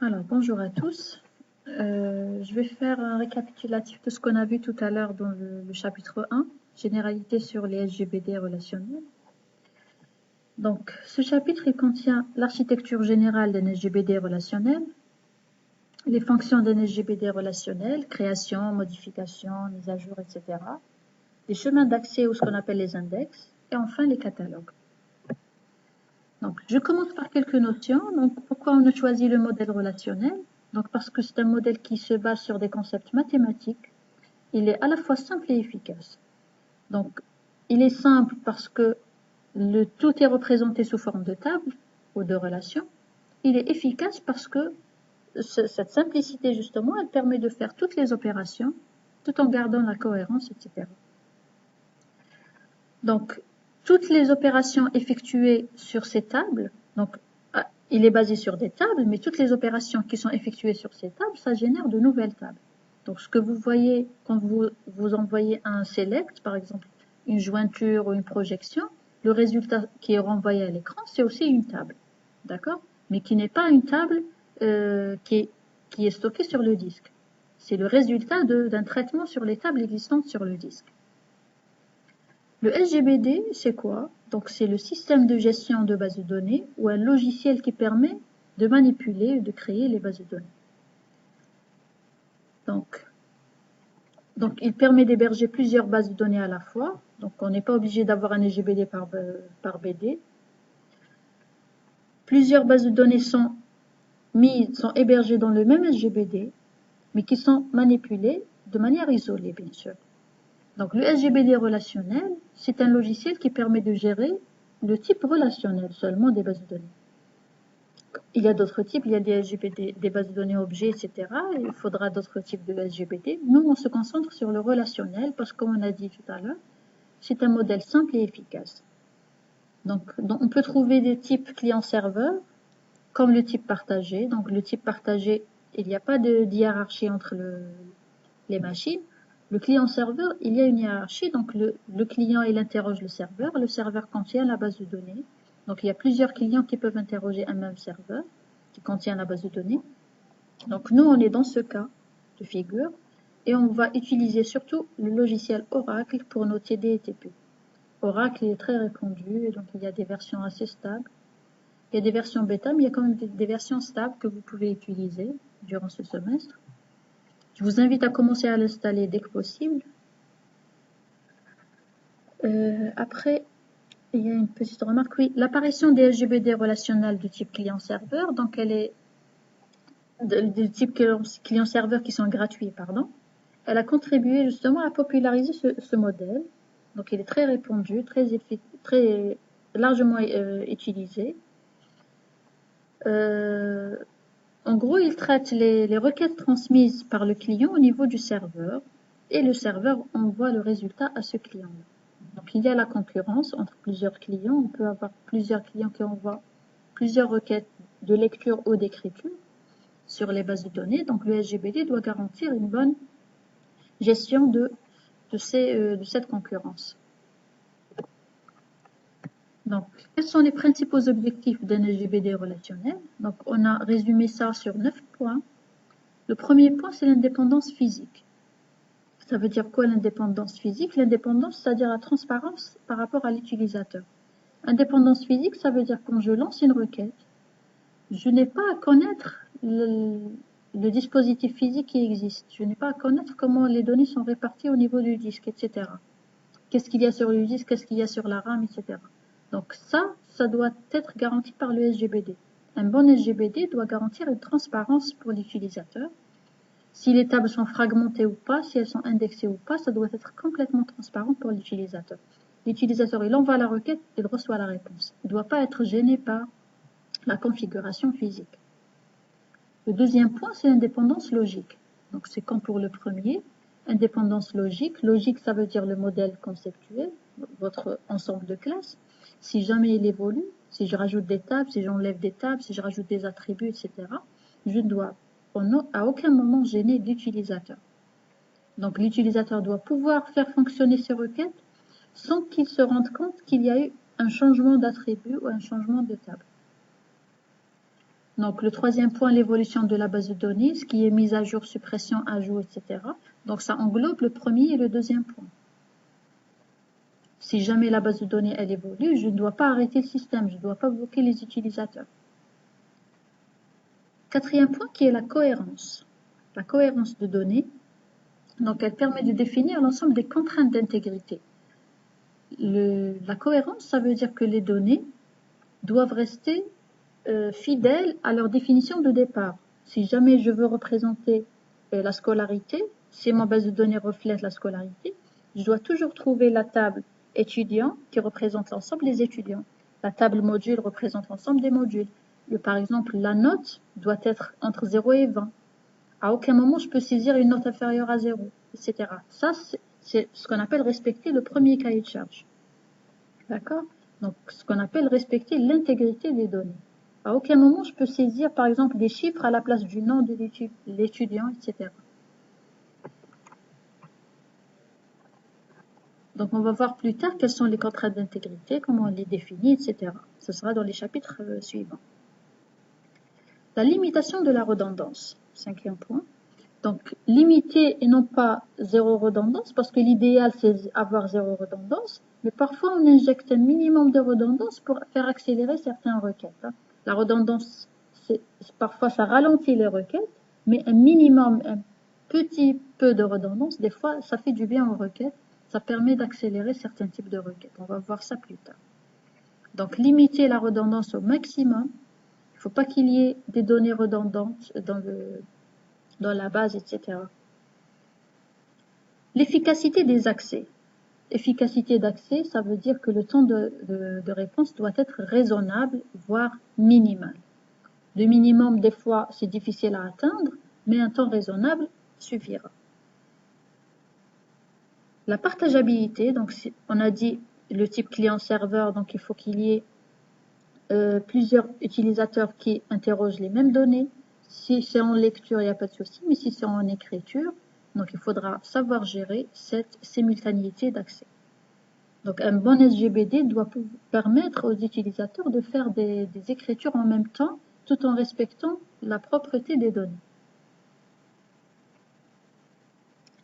Alors, bonjour à tous. Je vais faire un récapitulatif de ce qu'on a vu tout à l'heure dans le chapitre 1, généralité sur les SGBD relationnels. Donc, ce chapitre il contient l'architecture générale d'un SGBD relationnel, les fonctions d'un SGBD relationnel, création, modification, mise à jour, etc. Les chemins d'accès ou ce qu'on appelle les index, et enfin les catalogues. Donc, je commence par quelques notions. Donc, pourquoi on a choisi le modèle relationnel? Donc, parce que c'est un modèle qui se base sur des concepts mathématiques. Il est à la fois simple et efficace. Donc, il est simple parce que tout est représenté sous forme de table ou de relation. Il est efficace parce que cette simplicité, justement, elle permet de faire toutes les opérations tout en gardant la cohérence, etc. Donc, toutes les opérations effectuées sur ces tables, donc il est basé sur des tables, mais toutes les opérations qui sont effectuées sur ces tables, ça génère de nouvelles tables. Donc, ce que vous voyez quand vous envoyez un select, par exemple, une jointure ou une projection, le résultat qui est renvoyé à l'écran, c'est aussi une table, d'accord? Mais qui n'est pas une table qui est stockée sur le disque. C'est le résultat d'un traitement sur les tables existantes sur le disque. Le SGBD, c'est quoi? Donc, c'est le système de gestion de bases de données ou un logiciel qui permet de manipuler et de créer les bases de données. Donc il permet d'héberger plusieurs bases de données à la fois. Donc, on n'est pas obligé d'avoir un SGBD par BD. Plusieurs bases de données sont hébergées dans le même SGBD, mais qui sont manipulées de manière isolée, bien sûr. Donc, le SGBD relationnel, c'est un logiciel qui permet de gérer le type relationnel seulement des bases de données. Il y a d'autres types, il y a des SGBD, des bases de données objets, etc. Il faudra d'autres types de SGBD. Nous, on se concentre sur le relationnel parce que, comme on a dit tout à l'heure, c'est un modèle simple et efficace. Donc, on peut trouver des types client-serveur comme le type partagé. Donc, le type partagé, il n'y a pas de hiérarchie entre les machines. Le client-serveur, il y a une hiérarchie. Donc, le client, il interroge le serveur contient la base de données. Donc, il y a plusieurs clients qui peuvent interroger un même serveur qui contient la base de données. Donc, nous, on est dans ce cas de figure et on va utiliser surtout le logiciel Oracle pour nos TD et TP. Oracle est très répandu et donc il y a des versions assez stables. Il y a des versions bêta, mais il y a quand même des versions stables que vous pouvez utiliser durant ce semestre. Je vous invite à commencer à l'installer dès que possible. Après, il y a une petite remarque. Oui, l'apparition des SGBD relationnels du type client-serveur, donc elle est du type client-serveur qui sont gratuits, pardon. Elle a contribué justement à populariser ce modèle. Donc, il est très répandu, très largement utilisé. En gros, il traite les requêtes transmises par le client au niveau du serveur et le serveur envoie le résultat à ce client-là. Donc, il y a la concurrence entre plusieurs clients. On peut avoir plusieurs clients qui envoient plusieurs requêtes de lecture ou d'écriture sur les bases de données. Donc, le SGBD doit garantir une bonne gestion de cette concurrence. Donc, quels sont les principaux objectifs d'un SGBD relationnel? Donc, on a résumé ça sur 9 points. Le premier point, c'est l'indépendance physique. Ça veut dire quoi l'indépendance physique? L'indépendance, c'est-à-dire la transparence par rapport à l'utilisateur. Indépendance physique, ça veut dire quand je lance une requête, je n'ai pas à connaître le dispositif physique qui existe. Je n'ai pas à connaître comment les données sont réparties au niveau du disque, etc. Qu'est-ce qu'il y a sur le disque, qu'est-ce qu'il y a sur la RAM, etc. Donc ça doit être garanti par le SGBD. Un bon SGBD doit garantir une transparence pour l'utilisateur. Si les tables sont fragmentées ou pas, si elles sont indexées ou pas, ça doit être complètement transparent pour l'utilisateur. L'utilisateur, il envoie la requête, il reçoit la réponse. Il ne doit pas être gêné par la configuration physique. Le deuxième point, c'est l'indépendance logique. Donc, c'est comme pour le premier, indépendance logique. Logique, ça veut dire le modèle conceptuel, votre ensemble de classes. Si jamais il évolue, si je rajoute des tables, si j'enlève des tables, si je rajoute des attributs, etc., je dois à aucun moment gêner l'utilisateur. Donc, l'utilisateur doit pouvoir faire fonctionner ses requêtes sans qu'il se rende compte qu'il y a eu un changement d'attribut ou un changement de table. Donc, le troisième point, l'évolution de la base de données, ce qui est mise à jour, suppression, ajout, etc. Donc, ça englobe le premier et le deuxième point. Si jamais la base de données, elle évolue, je ne dois pas arrêter le système, je ne dois pas bloquer les utilisateurs. Quatrième point qui est la cohérence. La cohérence de données. Donc, elle permet de définir l'ensemble des contraintes d'intégrité. La cohérence, ça veut dire que les données doivent rester fidèles à leur définition de départ. Si jamais je veux représenter la scolarité, si ma base de données reflète la scolarité, je dois toujours trouver la table étudiant qui représente l'ensemble des étudiants. La table module représente l'ensemble des modules. Par exemple, la note doit être entre 0 et 20. À aucun moment, je peux saisir une note inférieure à 0, etc. Ça, c'est ce qu'on appelle respecter le premier cahier de charge. D'accord? Donc, ce qu'on appelle respecter l'intégrité des données. À aucun moment, je peux saisir, par exemple, des chiffres à la place du nom de l'étudiant, etc. Donc, on va voir plus tard quelles sont les contraintes d'intégrité, comment on les définit, etc. Ce sera dans les chapitres suivants. La limitation de la redondance, cinquième point. Donc, limiter et non pas zéro redondance, parce que l'idéal, c'est avoir zéro redondance, mais parfois, on injecte un minimum de redondance pour faire accélérer certaines requêtes. La redondance, parfois, ça ralentit les requêtes, mais un minimum, un petit peu de redondance, des fois, ça fait du bien aux requêtes. Ça permet d'accélérer certains types de requêtes. On va voir ça plus tard. Donc, limiter la redondance au maximum. Il ne faut pas qu'il y ait des données redondantes dans la base, etc. L'efficacité des accès. Efficacité d'accès, ça veut dire que le temps de réponse doit être raisonnable, voire minimal. Le minimum, des fois, c'est difficile à atteindre, mais un temps raisonnable suffira. La partageabilité, donc on a dit le type client-serveur, donc il faut qu'il y ait plusieurs utilisateurs qui interrogent les mêmes données. Si c'est en lecture, il n'y a pas de souci, mais si c'est en écriture, donc il faudra savoir gérer cette simultanéité d'accès. Donc un bon SGBD doit permettre aux utilisateurs de faire des écritures en même temps, tout en respectant la propreté des données.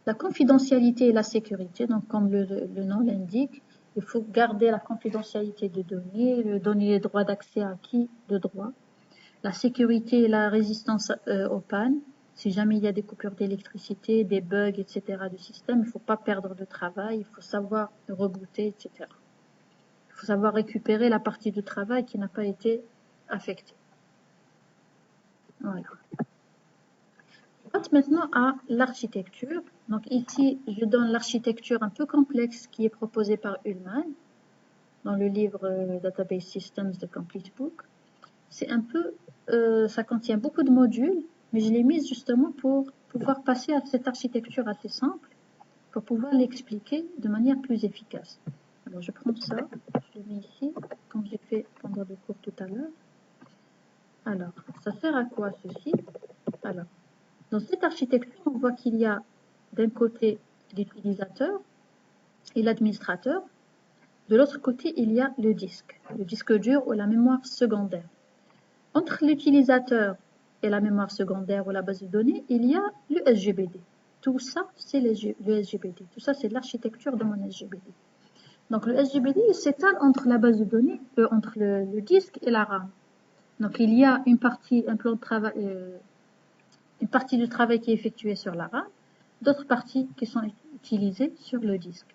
La confidentialité et la sécurité, donc comme le nom l'indique, il faut garder la confidentialité des données, donner les droits d'accès à qui de droit. La sécurité et la résistance aux pannes, si jamais il y a des coupures d'électricité, des bugs, etc. du système, il ne faut pas perdre de travail, il faut savoir rebooter, etc. Il faut savoir récupérer la partie du travail qui n'a pas été affectée. Voilà. On passe maintenant à l'architecture. Donc ici, je donne l'architecture un peu complexe qui est proposée par Ullman dans le livre Database Systems de Complete Book. C'est un peu, ça contient beaucoup de modules, mais je l'ai mise justement pour pouvoir passer à cette architecture assez simple, pour pouvoir l'expliquer de manière plus efficace. Alors je prends ça, je le mets ici, comme j'ai fait pendant le cours tout à l'heure. Alors, ça sert à quoi ceci? Alors, dans cette architecture, on voit qu'il y a d'un côté l'utilisateur et l'administrateur. De l'autre côté, il y a le disque dur ou la mémoire secondaire. Entre l'utilisateur et la mémoire secondaire ou la base de données, il y a le SGBD. Tout ça, c'est le SGBD. Tout ça, c'est l'architecture de mon SGBD. Donc, le SGBD s'étale entre la base de données, entre le disque et la RAM. Donc, il y a une partie, un plan de travail, une partie du travail qui est effectuée sur la RAM, d'autres parties qui sont utilisées sur le disque.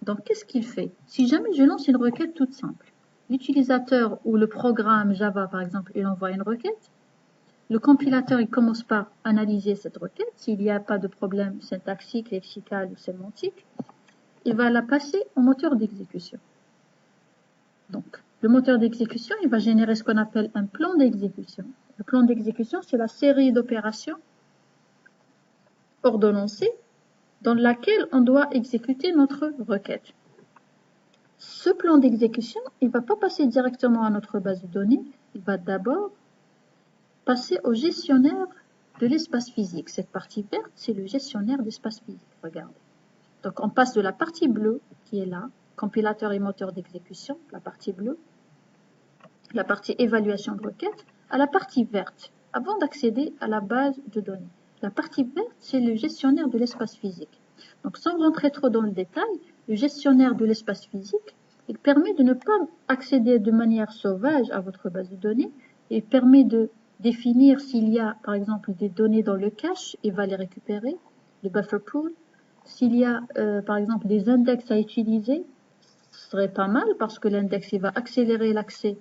Donc, qu'est-ce qu'il fait? Si jamais je lance une requête toute simple, l'utilisateur ou le programme Java, par exemple, il envoie une requête. Le compilateur, il commence par analyser cette requête. S'il n'y a pas de problème syntaxique, lexical ou sémantique, il va la passer au moteur d'exécution. Donc, le moteur d'exécution, il va générer ce qu'on appelle un plan d'exécution. Le plan d'exécution, c'est la série d'opérations ordonnancées dans laquelle on doit exécuter notre requête. Ce plan d'exécution, il ne va pas passer directement à notre base de données, il va d'abord passer au gestionnaire de l'espace physique. Cette partie verte, c'est le gestionnaire d'espace physique. Regardez. Donc, on passe de la partie bleue, qui est là, compilateur et moteur d'exécution, la partie bleue, la partie évaluation de requête. à la partie verte, avant d'accéder à la base de données. La partie verte, c'est le gestionnaire de l'espace physique. Donc, sans rentrer trop dans le détail, le gestionnaire de l'espace physique, il permet de ne pas accéder de manière sauvage à votre base de données. Il permet de définir s'il y a, par exemple, des données dans le cache, il va les récupérer, le buffer pool. S'il y a, par exemple, des index à utiliser, ce serait pas mal parce que l'index, il va accélérer l'accès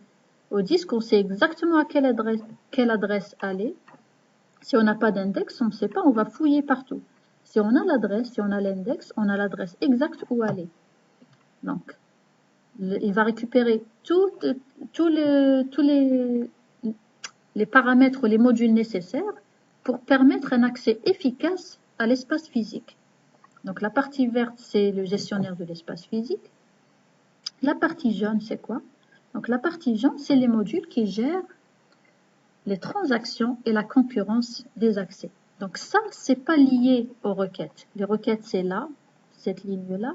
au disque. On sait exactement à quelle adresse aller. Si on n'a pas d'index, on ne sait pas, on va fouiller partout. Si on a l'adresse, si on a l'index, on a l'adresse exacte où aller. Donc, il va récupérer tous les paramètres ou les modules nécessaires pour permettre un accès efficace à l'espace physique. Donc, la partie verte, c'est le gestionnaire de l'espace physique. La partie jaune, c'est quoi? Donc, la partie jaune, c'est les modules qui gèrent les transactions et la concurrence des accès. Donc ça, c'est pas lié aux requêtes. Les requêtes, c'est là, cette ligne-là.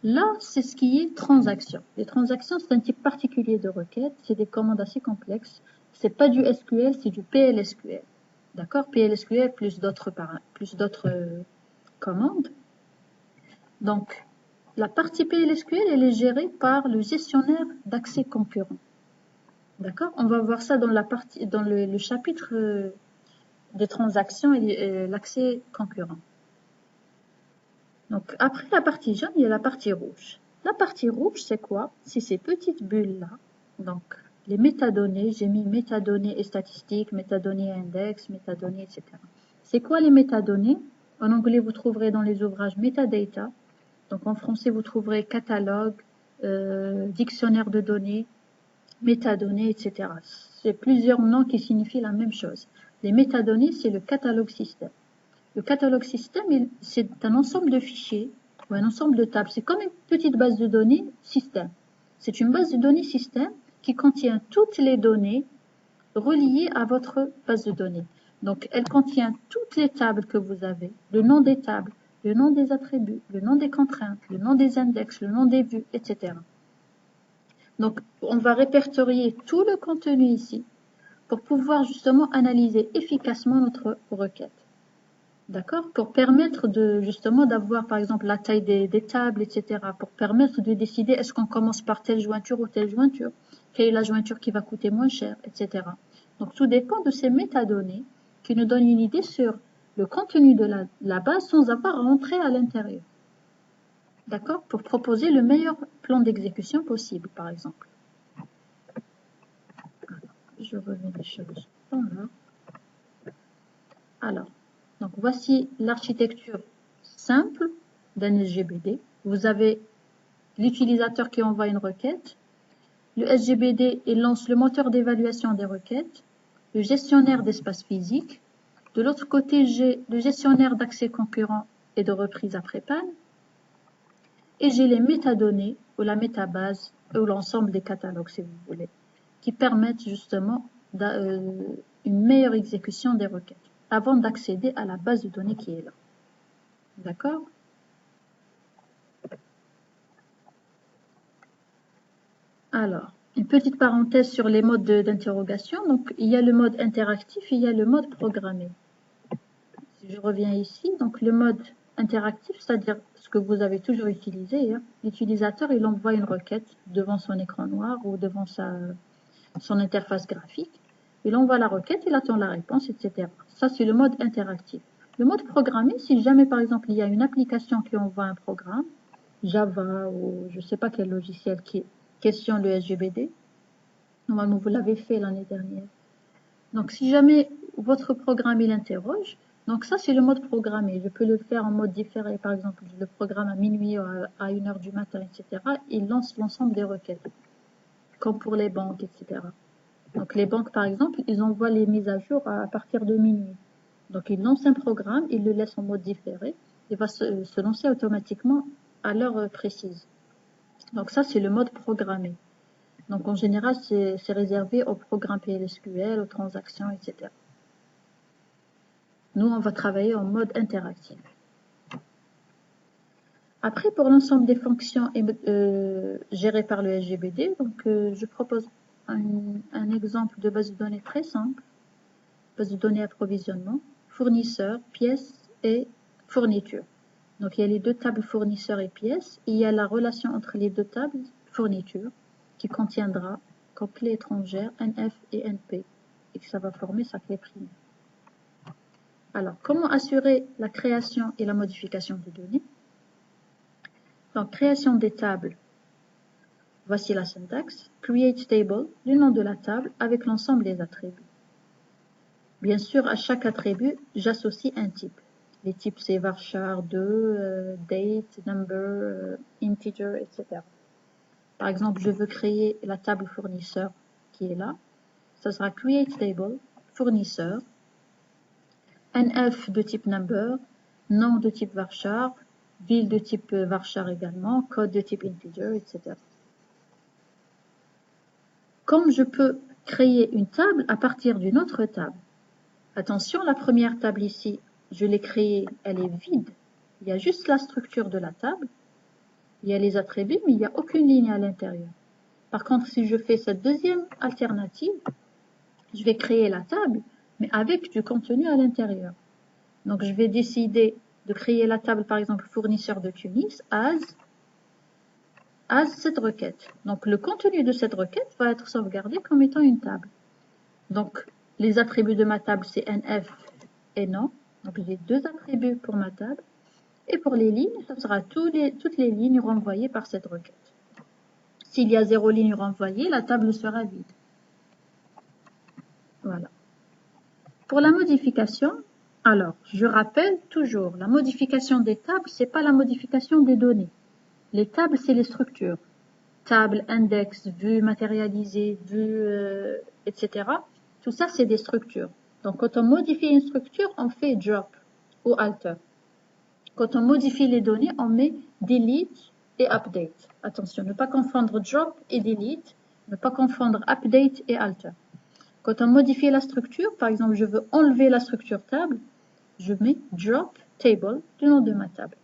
Là, c'est ce qui est transaction. Les transactions, c'est un type particulier de requête. C'est des commandes assez complexes. C'est pas du SQL, c'est du PLSQL. D'accord? PLSQL plus d'autres commandes. Donc, la partie PLSQL, elle est gérée par le gestionnaire d'accès concurrent. D'accord? On va voir ça dans le chapitre des transactions et l'accès concurrent. Donc, après la partie jaune, il y a la partie rouge. La partie rouge, c'est quoi? C'est ces petites bulles-là. Donc, les métadonnées, j'ai mis métadonnées et statistiques, métadonnées et index, métadonnées, etc. C'est quoi les métadonnées? En anglais, vous trouverez dans les ouvrages metadata. Donc, en français, vous trouverez catalogue, dictionnaire de données, métadonnées, etc. C'est plusieurs noms qui signifient la même chose. Les métadonnées, c'est le catalogue système. Le catalogue système, c'est un ensemble de fichiers ou un ensemble de tables. C'est comme une petite base de données système. C'est une base de données système qui contient toutes les données reliées à votre base de données. Donc, elle contient toutes les tables que vous avez, le nom des tables, le nom des attributs, le nom des contraintes, le nom des index, le nom des vues, etc. Donc, on va répertorier tout le contenu ici pour pouvoir justement analyser efficacement notre requête. D'accord? Pour permettre justement d'avoir par exemple la taille des tables, etc. Pour permettre de décider est-ce qu'on commence par telle jointure ou telle jointure, quelle est la jointure qui va coûter moins cher, etc. Donc, tout dépend de ces métadonnées qui nous donnent une idée sur le contenu de la base sans avoir à entrer à l'intérieur. D'accord? Pour proposer le meilleur plan d'exécution possible, par exemple. Je remets les choses en là. Alors, donc voici l'architecture simple d'un SGBD. Vous avez l'utilisateur qui envoie une requête. Le SGBD, il lance le moteur d'évaluation des requêtes, le gestionnaire d'espace physique. De l'autre côté, j'ai le gestionnaire d'accès concurrent et de reprise après panne. Et j'ai les métadonnées ou la métabase ou l'ensemble des catalogues, si vous voulez, qui permettent justement une meilleure exécution des requêtes avant d'accéder à la base de données qui est là. D'accord? Alors, une petite parenthèse sur les modes d'interrogation. Donc, il y a le mode interactif et il y a le mode programmé. Si je reviens ici, donc le mode interactif, c'est-à-dire ce que vous avez toujours utilisé, hein. L'utilisateur, il envoie une requête devant son écran noir ou devant son interface graphique. Il envoie la requête, il attend la réponse, etc. Ça, c'est le mode interactif. Le mode programmé, si jamais, par exemple, il y a une application qui envoie un programme, Java ou je ne sais pas quel logiciel qui questionne le SGBD, normalement, vous l'avez fait l'année dernière. Donc, si jamais votre programme, il interroge, donc ça, c'est le mode programmé. Je peux le faire en mode différé. Par exemple, je le programme à minuit ou à 1h du matin, etc. Il lance l'ensemble des requêtes, comme pour les banques, etc. Donc, les banques, par exemple, ils envoient les mises à jour à partir de minuit. Donc, ils lancent un programme, ils le laissent en mode différé. Il va se lancer automatiquement à l'heure précise. Donc, ça, c'est le mode programmé. Donc, en général, c'est réservé aux programmes PLSQL, aux transactions, etc. Nous, on va travailler en mode interactif. Après, pour l'ensemble des fonctions gérées par le SGBD, donc, je propose un exemple de base de données très simple, base de données approvisionnement, fournisseur, pièces et fourniture. Donc il y a les deux tables fournisseurs et pièces, et il y a la relation entre les deux tables fourniture qui contiendra comme clé étrangère NF et NP et que ça va former sa clé primaire. Alors, comment assurer la création et la modification des données? Donc, création des tables. Voici la syntaxe. Create table, le nom de la table, avec l'ensemble des attributs. Bien sûr, à chaque attribut, j'associe un type. Les types, c'est varchar, 2, date, number, integer, etc. Par exemple, je veux créer la table fournisseur qui est là. Ça sera create table, fournisseur, NF de type number, nom de type varchar, ville de type varchar également, code de type integer, etc. Comme je peux créer une table à partir d'une autre table. Attention, la première table ici, je l'ai créée, elle est vide. Il y a juste la structure de la table. Il y a les attributs, mais il n'y a aucune ligne à l'intérieur. Par contre, si je fais cette deuxième alternative, je vais créer la table, mais avec du contenu à l'intérieur. Donc, je vais décider de créer la table, par exemple, fournisseur de Tunis, as cette requête. Donc, le contenu de cette requête va être sauvegardé comme étant une table. Donc, les attributs de ma table, c'est NF et nom. Donc, j'ai deux attributs pour ma table. Et pour les lignes, ce sera toutes les lignes renvoyées par cette requête. S'il y a 0 ligne renvoyée, la table sera vide. Voilà. Pour la modification, alors, je rappelle toujours, la modification des tables, ce n'est pas la modification des données. Les tables, c'est les structures. Table, index, vue matérialisée, vue, etc. Tout ça, c'est des structures. Donc, quand on modifie une structure, on fait drop ou alter. Quand on modifie les données, on met delete et update. Attention, ne pas confondre drop et delete, ne pas confondre update et alter. Quand on modifie la structure, par exemple, je veux enlever la structure table, je mets drop table, le nom de ma table.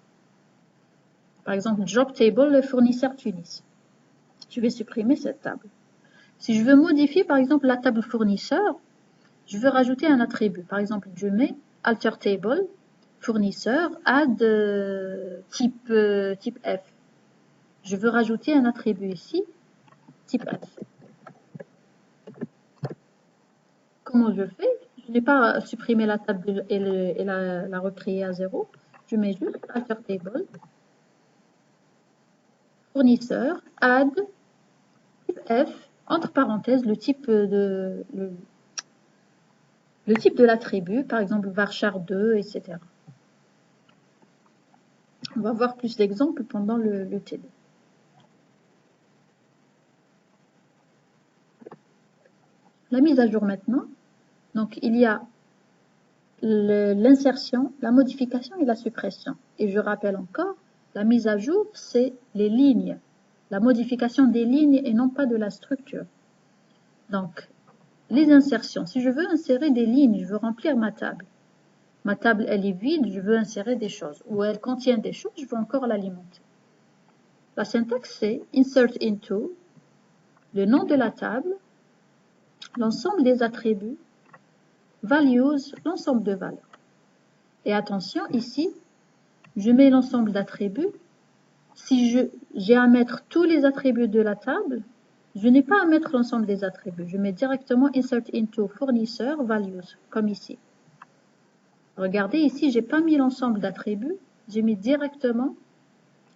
Par exemple, drop table, le fournisseur Tunis. Je vais supprimer cette table. Si je veux modifier, par exemple, la table fournisseur, je veux rajouter un attribut. Par exemple, je mets alter table, fournisseur, add type F. Je veux rajouter un attribut ici, type F. Comment je fais? Je n'ai pas supprimé la table et la recréer à 0. Je mets juste alter table, fournisseur, add, type F, entre parenthèses, le type de l'attribut, par exemple varchar 2, etc. On va voir plus d'exemples pendant le TD. La mise à jour maintenant. Donc, il y a l'insertion, la modification et la suppression. Et je rappelle encore, la mise à jour, c'est les lignes. La modification des lignes et non pas de la structure. Donc, les insertions. Si je veux insérer des lignes, je veux remplir ma table. Ma table, elle est vide, je veux insérer des choses. Ou elle contient des choses, je veux encore l'alimenter. La syntaxe, c'est insert into, le nom de la table, l'ensemble des attributs, values, l'ensemble de valeurs. Et attention, ici, je mets l'ensemble d'attributs. Si j'ai à mettre tous les attributs de la table, je n'ai pas à mettre l'ensemble des attributs. Je mets directement insert into fournisseur values, comme ici. Regardez, ici, je n'ai pas mis l'ensemble d'attributs, j'ai mis directement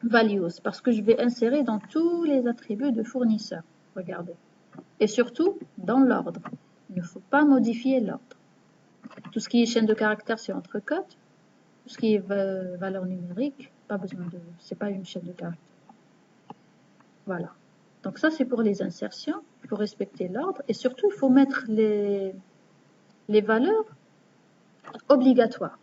values, parce que je vais insérer dans tous les attributs de fournisseur. Regardez. Et surtout, dans l'ordre. Il ne faut pas modifier l'ordre. Tout ce qui est chaîne de caractères, c'est entre cotes. Tout ce qui est valeur numérique, pas besoin de, c'est pas une chaîne de caractères. Voilà. Donc ça, c'est pour les insertions. Il faut respecter l'ordre. Et surtout, il faut mettre les valeurs obligatoires.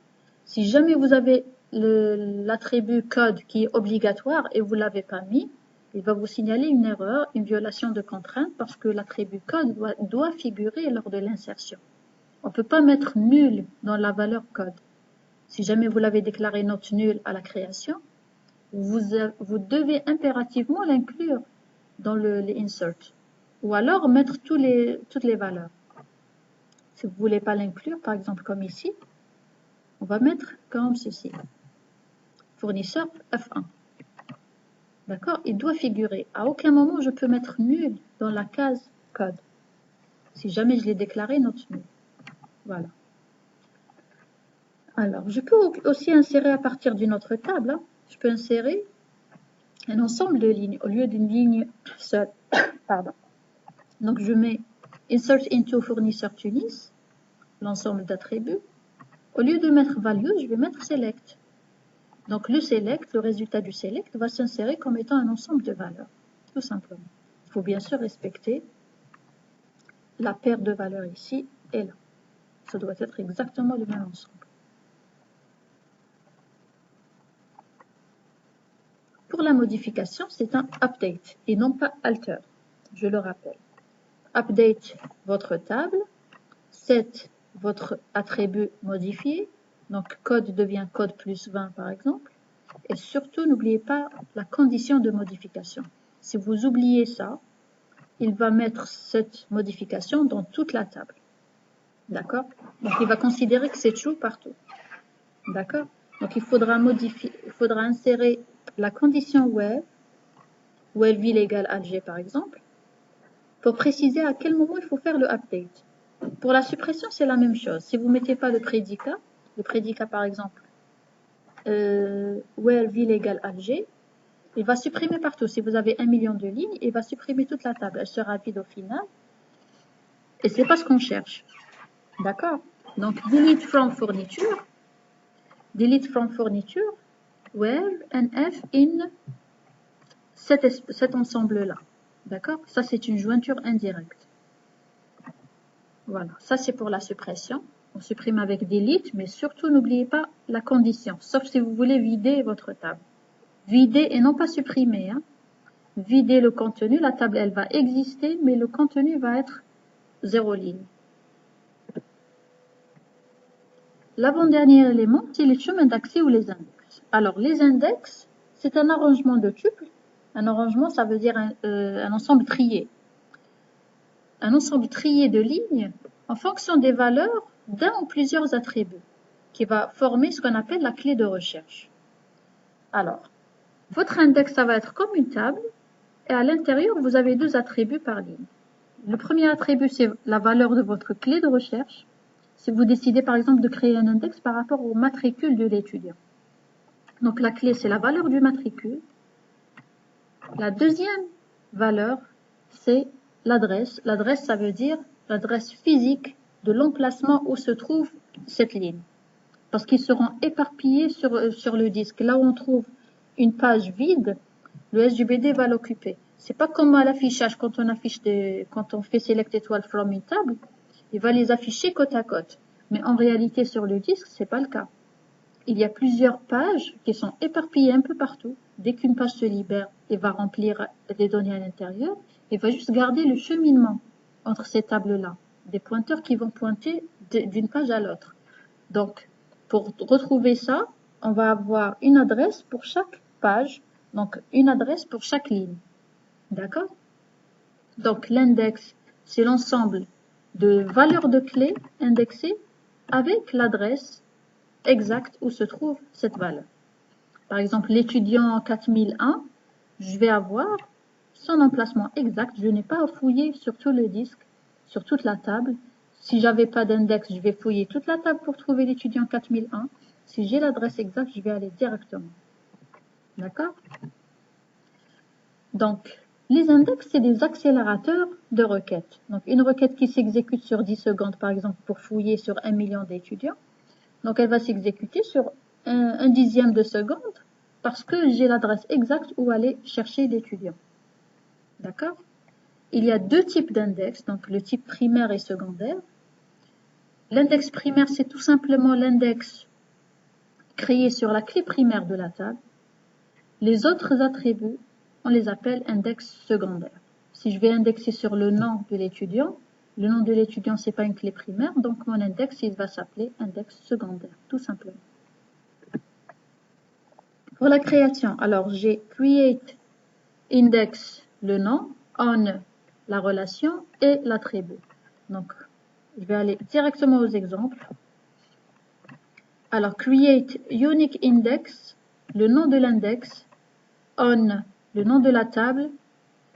Si jamais vous avez l'attribut code qui est obligatoire et vous ne l'avez pas mis, il va vous signaler une erreur, une violation de contrainte parce que l'attribut code doit figurer lors de l'insertion. On ne peut pas mettre nul dans la valeur code. Si jamais vous l'avez déclaré note nulle à la création, vous devez impérativement l'inclure dans les insert. ou alors mettre toutes les valeurs. Si vous ne voulez pas l'inclure, par exemple comme ici, on va mettre comme ceci. Fournisseur F1. D'accord? Il doit figurer. À aucun moment, je peux mettre nul dans la case code. Si jamais je l'ai déclaré, note nul. Voilà. Alors, je peux aussi insérer à partir d'une autre table. Hein. Je peux insérer un ensemble de lignes au lieu d'une ligne seule. Pardon. Donc, je mets Insert into fournisseur Tunis, l'ensemble d'attributs. Au lieu de mettre value, je vais mettre select. Donc, le select, le résultat du select va s'insérer comme étant un ensemble de valeurs, tout simplement. Il faut bien sûr respecter la paire de valeurs ici et là. Ça doit être exactement le même ensemble. Pour la modification, c'est un update et non pas alter. Je le rappelle. Update votre table, set votre attribut modifié, donc code devient code plus 20 par exemple. Et surtout, n'oubliez pas la condition de modification. Si vous oubliez ça, il va mettre cette modification dans toute la table. D'accord? Donc, il va considérer que c'est true partout. D'accord? Donc, il faudra insérer la condition where will égale Alger par exemple, pour préciser à quel moment il faut faire le update. Pour la suppression, c'est la même chose. Si vous ne mettez pas le prédicat par exemple, where will égale Alger, il va supprimer partout. Si vous avez 1 million de lignes, il va supprimer toute la table. Elle sera vide au final. Et c'est pas ce qu'on cherche. D'accord? Donc, delete from fourniture, where NF in cet ensemble-là. D'accord? Ça, c'est une jointure indirecte. Voilà. Ça, c'est pour la suppression. On supprime avec delete, mais surtout, n'oubliez pas la condition, sauf si vous voulez vider votre table. Vider et non pas supprimer. Hein. Vider le contenu, la table, elle va exister, mais le contenu va être 0 ligne. L'avant-dernier élément, c'est les chemins d'accès ou les index. Alors, les index, c'est un arrangement de tuples. Un arrangement, ça veut dire un ensemble trié. Un ensemble trié de lignes en fonction des valeurs d'un ou plusieurs attributs, qui va former ce qu'on appelle la clé de recherche. Alors, votre index, ça va être comme une table, et à l'intérieur, vous avez 2 attributs par ligne. Le premier attribut, c'est la valeur de votre clé de recherche. Si vous décidez par exemple de créer un index par rapport au matricule de l'étudiant. Donc la clé, c'est la valeur du matricule. La deuxième valeur, c'est l'adresse. L'adresse, ça veut dire l'adresse physique de l'emplacement où se trouve cette ligne. Parce qu'ils seront éparpillés sur le disque. Là où on trouve une page vide, le SJBD va l'occuper. C'est pas comme à l'affichage quand on fait select étoile from une table, il va les afficher côte à côte. Mais en réalité, sur le disque, c'est pas le cas. Il y a plusieurs pages qui sont éparpillées un peu partout. Dès qu'une page se libère, il va remplir des données à l'intérieur. Il va juste garder le cheminement entre ces tables-là. Des pointeurs qui vont pointer d'une page à l'autre. Donc, pour retrouver ça, on va avoir une adresse pour chaque page. Donc, une adresse pour chaque ligne. D'accord? Donc, l'index, c'est l'ensemble de valeurs de clés indexées avec l'adresse exacte où se trouve cette valeur. Par exemple, l'étudiant 4001, je vais avoir son emplacement exact. Je n'ai pas à fouiller sur tout le disque, sur toute la table. Si j'avais pas d'index, je vais fouiller toute la table pour trouver l'étudiant 4001. Si j'ai l'adresse exacte, je vais aller directement. D'accord? Donc, les index, c'est des accélérateurs de requêtes. Donc, une requête qui s'exécute sur 10 secondes, par exemple, pour fouiller sur 1 million d'étudiants. Donc, elle va s'exécuter sur un dixième de seconde parce que j'ai l'adresse exacte où aller chercher l'étudiant. D'accord? Il y a 2 types d'index, donc le type primaire et secondaire. L'index primaire, c'est tout simplement l'index créé sur la clé primaire de la table. Les autres attributs, on les appelle index secondaires. Si je vais indexer sur le nom de l'étudiant, le nom de l'étudiant, ce n'est pas une clé primaire, donc mon index, il va s'appeler index secondaire, tout simplement. Pour la création, alors j'ai create index, le nom, on la relation et l'attribut. Donc, je vais aller directement aux exemples. Alors, create unique index, le nom de l'index, on, le nom de la table,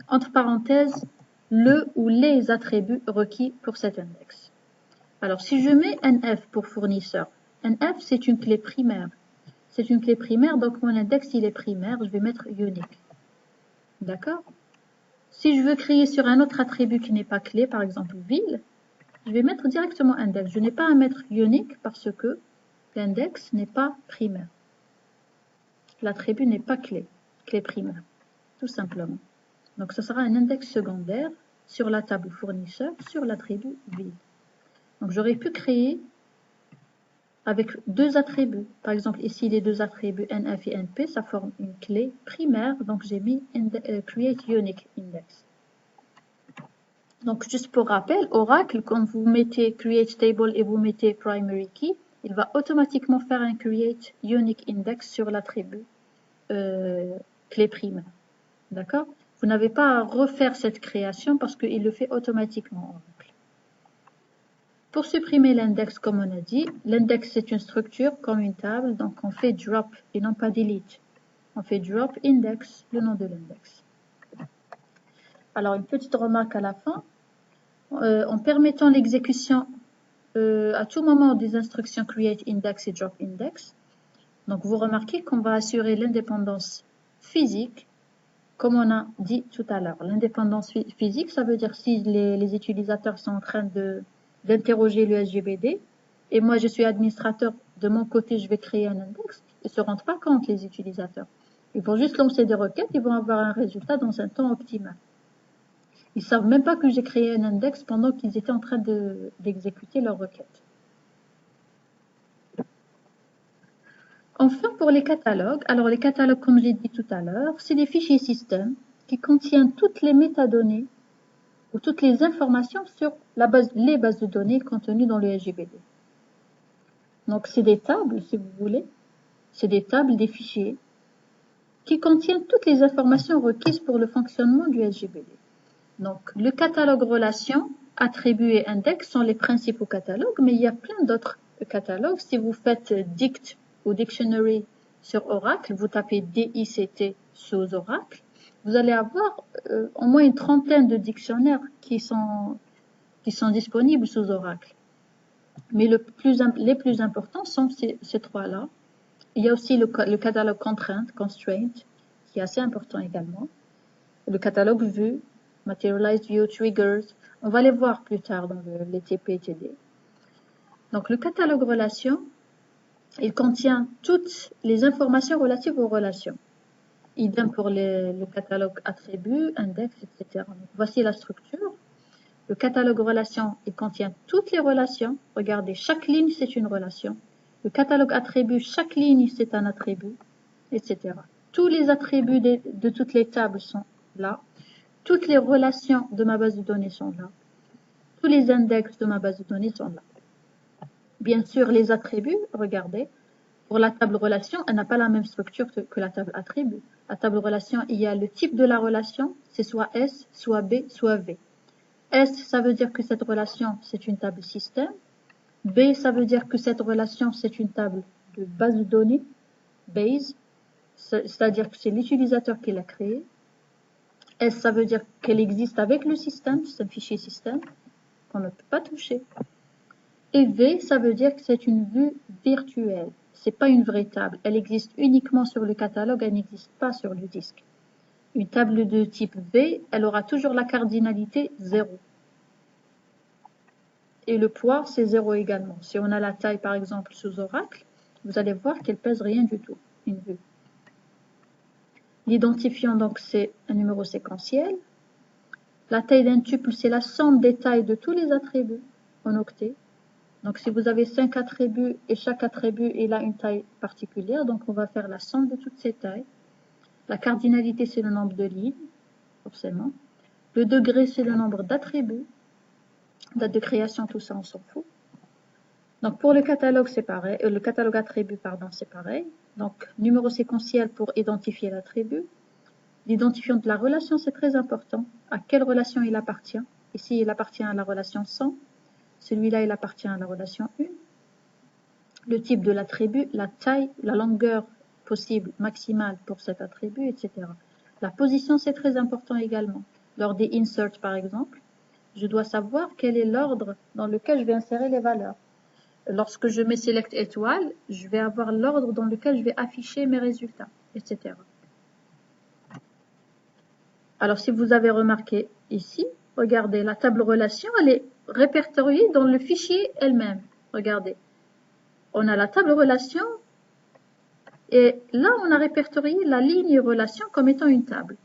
entre parenthèses, le ou les attributs requis pour cet index. Alors, si je mets NF pour fournisseur, NF, c'est une clé primaire. C'est une clé primaire, donc mon index, il est primaire, je vais mettre unique. D'accord? Si je veux créer sur un autre attribut qui n'est pas clé, par exemple ville, je vais mettre directement index. Je n'ai pas à mettre unique parce que l'index n'est pas primaire. L'attribut n'est pas clé, clé primaire, tout simplement. Donc, ce sera un index secondaire sur la table fournisseur, sur l'attribut ville. Donc, j'aurais pu créer avec deux attributs. Par exemple, ici, les deux attributs NF et NP, ça forme une clé primaire. Donc, j'ai mis create unique index. Donc, juste pour rappel, Oracle, quand vous mettez create table et vous mettez primary key, il va automatiquement faire un create unique index sur l'attribut clé primaire. D'accord? Vous n'avez pas à refaire cette création parce qu'il le fait automatiquement, Oracle. Pour supprimer l'index, comme on a dit, l'index c'est une structure comme une table, donc on fait drop et non pas delete. On fait drop index, le nom de l'index. Alors, une petite remarque à la fin. En permettant l'exécution à tout moment des instructions create index et drop index, donc vous remarquez qu'on va assurer l'indépendance physique, comme on a dit tout à l'heure. L'indépendance physique, ça veut dire si les utilisateurs sont en train d'interroger le SGBD, et moi je suis administrateur, de mon côté je vais créer un index, ils ne se rendent pas compte les utilisateurs. Ils vont juste lancer des requêtes, ils vont avoir un résultat dans un temps optimal. Ils ne savent même pas que j'ai créé un index pendant qu'ils étaient en train d'exécuter leur requête. Enfin, pour les catalogues, alors les catalogues, comme j'ai dit tout à l'heure, c'est des fichiers système qui contiennent toutes les métadonnées ou toutes les informations sur les bases de données contenues dans le SGBD. Donc, c'est des tables, si vous voulez. C'est des tables, des fichiers qui contiennent toutes les informations requises pour le fonctionnement du SGBD. Donc, le catalogue relation, attribut et index sont les principaux catalogues, mais il y a plein d'autres catalogues. Si vous faites dict ou dictionary sur Oracle, vous tapez DICT sous Oracle, vous allez avoir au moins une trentaine de dictionnaires qui sont disponibles sous Oracle. Mais les plus importants sont ces trois-là. Il y a aussi le catalogue constraint, qui est assez important également. Le catalogue vue, Materialized View, Triggers. On va les voir plus tard dans les TP-TD. Donc, le catalogue relation, il contient toutes les informations relatives aux relations. Idem pour le catalogue attribut, index, etc. Donc, voici la structure. Le catalogue relation, il contient toutes les relations. Regardez, chaque ligne, c'est une relation. Le catalogue attribut, chaque ligne, c'est un attribut, etc. Tous les attributs de toutes les tables sont là. Toutes les relations de ma base de données sont là. Tous les index de ma base de données sont là. Bien sûr, les attributs, regardez, pour la table relation, elle n'a pas la même structure que la table attribut. La table relation, il y a le type de la relation, c'est soit S, soit B, soit V. S, ça veut dire que cette relation, c'est une table système. B, ça veut dire que cette relation, c'est une table de base de données, base, c'est-à-dire que c'est l'utilisateur qui l'a créée. S, ça veut dire qu'elle existe avec le système, c'est un fichier système qu'on ne peut pas toucher. Et V, ça veut dire que c'est une vue virtuelle. C'est pas une vraie table. Elle existe uniquement sur le catalogue, elle n'existe pas sur le disque. Une table de type V, elle aura toujours la cardinalité 0. Et le poids, c'est 0 également. Si on a la taille, par exemple, sous Oracle, vous allez voir qu'elle pèse rien du tout, une vue. L'identifiant, donc, c'est un numéro séquentiel. La taille d'un tuple, c'est la somme des tailles de tous les attributs en octets. Donc, si vous avez 5 attributs et chaque attribut il a une taille particulière, donc on va faire la somme de toutes ces tailles. La cardinalité, c'est le nombre de lignes, forcément. Le degré, c'est le nombre d'attributs. Date de création, tout ça, on s'en fout. Donc, pour le catalogue, c'est pareil. Le catalogue attribut, pardon, c'est pareil. Donc, numéro séquentiel pour identifier l'attribut. L'identifiant de la relation, c'est très important. À quelle relation il appartient? Ici, il appartient à la relation 100. Celui-là, il appartient à la relation 1. Le type de l'attribut, la taille, la longueur possible maximale pour cet attribut, etc. La position, c'est très important également. Lors des inserts, par exemple, je dois savoir quel est l'ordre dans lequel je vais insérer les valeurs. Lorsque je mets select étoile, je vais avoir l'ordre dans lequel je vais afficher mes résultats, etc. Alors, si vous avez remarqué ici, regardez, la table relation, elle est répertoriée dans le fichier elle-même. Regardez, on a la table relation et là, on a répertorié la ligne relation comme étant une table.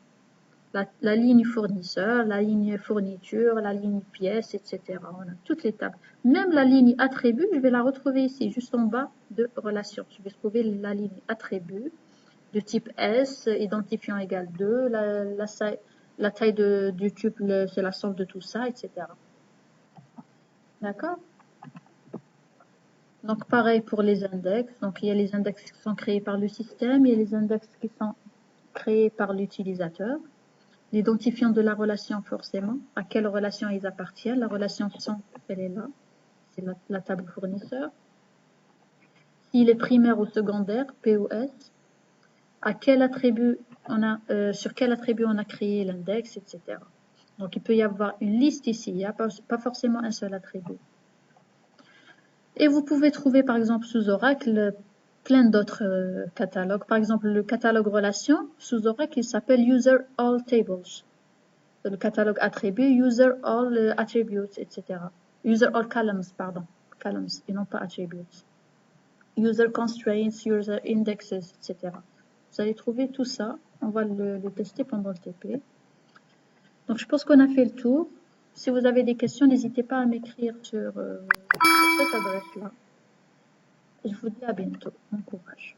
La ligne fournisseur, la ligne fourniture, la ligne pièce, etc. On a toutes les tables. Même la ligne attribut, je vais la retrouver ici, juste en bas de relation. Je vais trouver la ligne attribut de type S, identifiant égale 2, la taille du tuple, c'est la somme de tout ça, etc. D'accord? Donc, pareil pour les index. Donc, il y a les index qui sont créés par le système, il y a les index qui sont créés par l'utilisateur. L'identifiant de la relation, forcément, à quelle relation ils appartiennent. La relation 100, elle est là, c'est la table fournisseur. S'il est primaire ou secondaire, P ou S, à quel attribut sur quel attribut on a créé l'index, etc. Donc, il peut y avoir une liste ici, il n'y a pas forcément un seul attribut. Et vous pouvez trouver, par exemple, sous Oracle, plein d'autres catalogues. Par exemple, le catalogue relation, sous Oracle, il s'appelle User All Tables. Le catalogue attribut, User All Attributes, etc. User All Columns, pardon. Columns, et non pas Attributes. User Constraints, User Indexes, etc. Vous allez trouver tout ça. On va le tester pendant le TP. Donc, je pense qu'on a fait le tour. Si vous avez des questions, n'hésitez pas à m'écrire sur cette adresse-là. Je vous dis à bientôt. Bon courage.